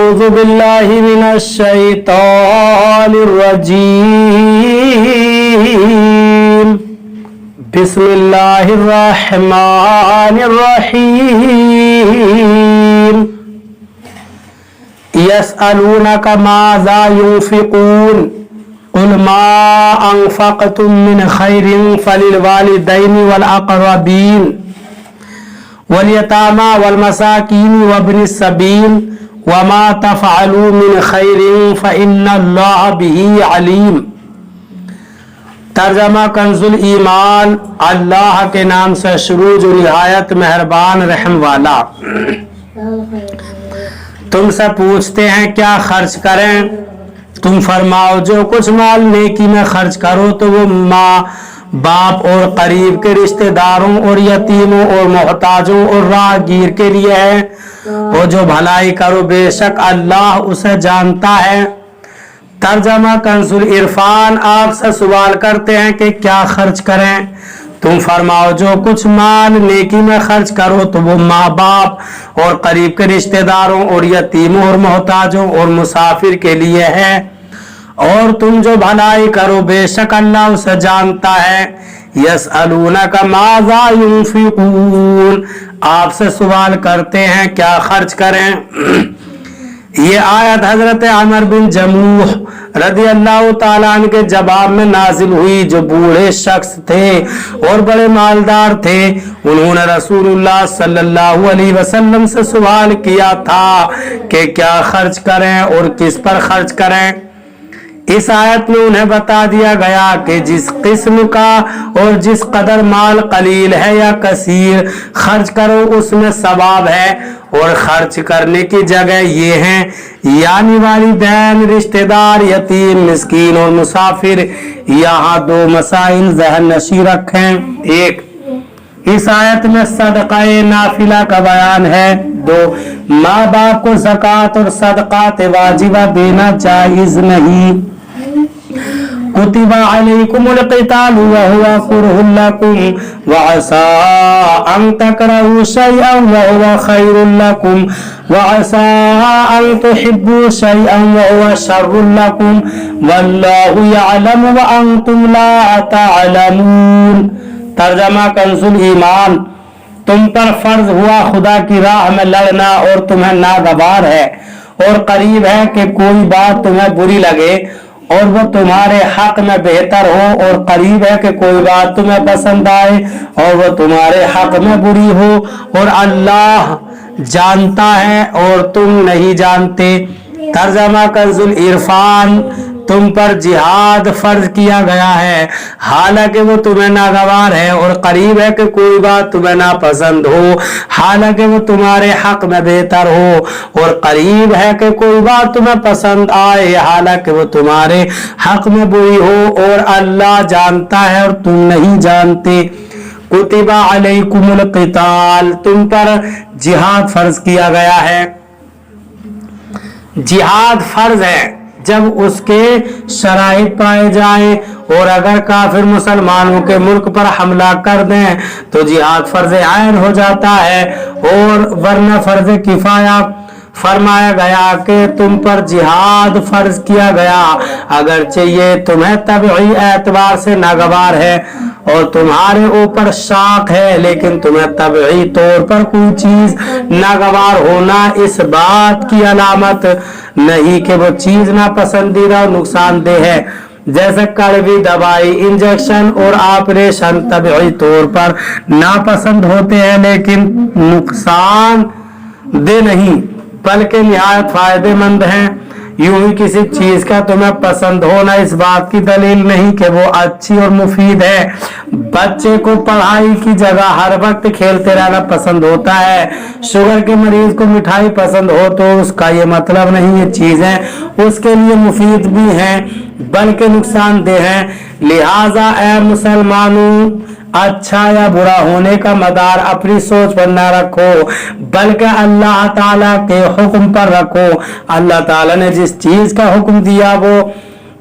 أعوذ بالله من الشيطان الرجيم بسم الله الرحمن الرحيم يسألونك ماذا ينفقون قل ما أنفقتم من خير فللوالدين والأقربين واليتامى والمساكين وابن السبيل وما تفعلوا من خير فإن الله به عليم۔ ترجمہ کنزُل ایمان۔ اللہ کے نام سے شروع جو نہایت مہربان رحم والا۔ تم سے پوچھتے ہیں کیا خرچ کریں، تم فرماؤ جو کچھ مال نیکی میں خرچ کرو تو وہ ماں باپ اور قریب کے رشتہ داروں اور یتیموں اور محتاجوں اور راہگیر کے لیے ہے، اور جو بھلائی کرو بے شک اللہ اسے جانتا ہے۔ ترجمہ کنزُل عرفان۔ آپ سے سوال کرتے ہیں کہ کیا خرچ کریں، تم فرماؤ جو کچھ مال نیکی میں خرچ کرو تو وہ ماں باپ اور قریب کے رشتہ داروں اور یتیموں اور محتاجوں اور مسافر کے لیے ہے، اور تم جو بھلائی کرو بے شک اللہ اسے جانتا ہے۔ یسألونک ماذا ينفقون۔ آپ سے سوال کرتے ہیں کیا خرچ کریں۔ یہ آیت حضرت عمر بن جموح رضی اللہ تعالیٰ عنہ کے جواب میں نازل ہوئی، جو بوڑھے شخص تھے اور بڑے مالدار تھے۔ انہوں نے رسول اللہ صلی اللہ علیہ وسلم سے سوال کیا تھا کہ کیا خرچ کریں اور کس پر خرچ کریں۔ اس آیت میں انہیں بتا دیا گیا کہ جس قسم کا اور جس قدر مال قلیل ہے یا کثیر خرچ کرو اس میں ثواب ہے، اور خرچ کرنے کی جگہ یہ ہیں یعنی والدین، رشتہ دار، یتیم، مسکین اور مسافر۔ یہاں دو مسائل ذہن نشین رکھیں۔ ایک، اس آیت میں صدقہ نافلہ کا بیان ہے۔ دو، ماں باپ کو زکوٰۃ اور صدقات واجبہ دینا جائز نہیں۔ کتب علیکم القتال وهو کرہ لکم وعسى ان تکرہوا شیئا وهو خیر لکم وعسى ان تحبوا شیئا وهو شر لکم واللہ یعلم وانتم لا تعلمون۔ ترجمہ کنزُل ایمان۔ تم پر فرض ہوا خدا کی راہ میں لڑنا اور تمہیں ناگوار ہے اور قریب ہے کہ کوئی بات تمہیں بری لگے اور وہ تمہارے حق میں بہتر ہو، اور قریب ہے کہ کوئی بات تمہیں پسند آئے اور وہ تمہارے حق میں بری ہو، اور اللہ جانتا ہے اور تم نہیں جانتے۔ ترجمہ کنزُل عرفان۔ تم پر جہاد فرض کیا گیا ہے حالانکہ وہ تمہیں ناگوار ہے، اور قریب ہے کہ کوئی بات تمہیں ناپسند ہو حالانکہ وہ تمہارے حق میں بہتر ہو، اور قریب ہے کہ کوئی بات تمہیں پسند آئے حالانکہ وہ تمہارے حق میں بری ہو، اور اللہ جانتا ہے اور تم نہیں جانتے۔ کتب علیکم القتال۔ تم پر جہاد فرض کیا گیا ہے۔ جہاد فرض ہے جب اس کے شرائط پائے جائیں، اور اگر کافر مسلمانوں کے ملک پر حملہ کر دیں تو جہاد فرض عین ہو جاتا ہے، اور ورنہ فرض کفایہ۔ فرمایا گیا کہ تم پر جہاد فرض کیا گیا اگرچہ یہ تمہیں طبعی اعتبار سے ناگوار ہے اور تمہارے اوپر شاق ہے، لیکن تمہیں طبعی طور پر کوئی چیز ناگوار ہونا اس بات کی علامت نہیں کہ وہ چیز ناپسندیدہ اور نقصان دہ ہے، جیسے کڑوی دوائی، انجیکشن اور آپریشن طبعی طور پر ناپسند ہوتے ہیں لیکن نقصان دہ نہیں بلکہ نہایت فائدہ مند ہیں۔ یوں ہی کسی چیز کا تمہیں پسند ہونا اس بات کی دلیل نہیں کہ وہ اچھی اور مفید ہے۔ بچے کو پڑھائی کی جگہ ہر وقت کھیلتے رہنا پسند ہوتا ہے، شوگر کے مریض کو مٹھائی پسند ہو تو اس کا یہ مطلب نہیں یہ چیزیں اس کے لیے مفید بھی ہیں بلکہ نقصان دہ ہیں۔ لہٰذا اے مسلمانوں، اچھا یا برا ہونے کا مدار اپنی سوچ پر نہ رکھو بلکہ اللہ تعالیٰ کے حکم پر رکھو۔ اللہ تعالیٰ نے جس چیز کا حکم دیا وہ